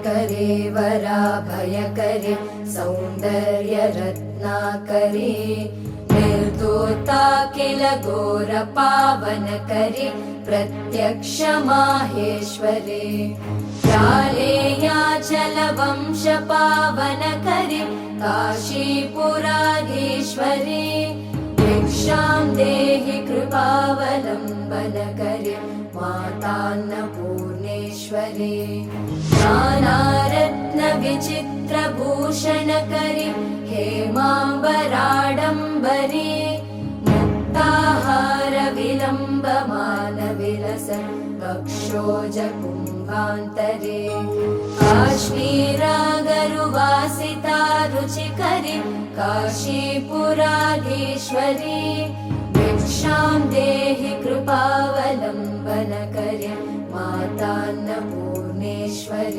करे वराभयकरे सौन्दर्यरत्नाकरे निर्दोता किल घोरपावनकरे प्रत्यक्ष माहेश्वरे जालेयाचलवंशपावनकरे काशीपुराधीश्वरे भिक्षां देहि कृपावलम्बनकरे मातान्नपूर्णेश्वरे नानारत्नविचित्रभूषणकरे हेमाम्बराडम्बरे मुक्ताहारविलम्बमानविलसन् वक्षोजकुम्भान्तरे काश्मीरागरुवासिता रुचिकरे काशीपुराधीश्वरे भिक्षां देहि कृपावलम्बनकरे मातान्नपूर्णेश्वरे।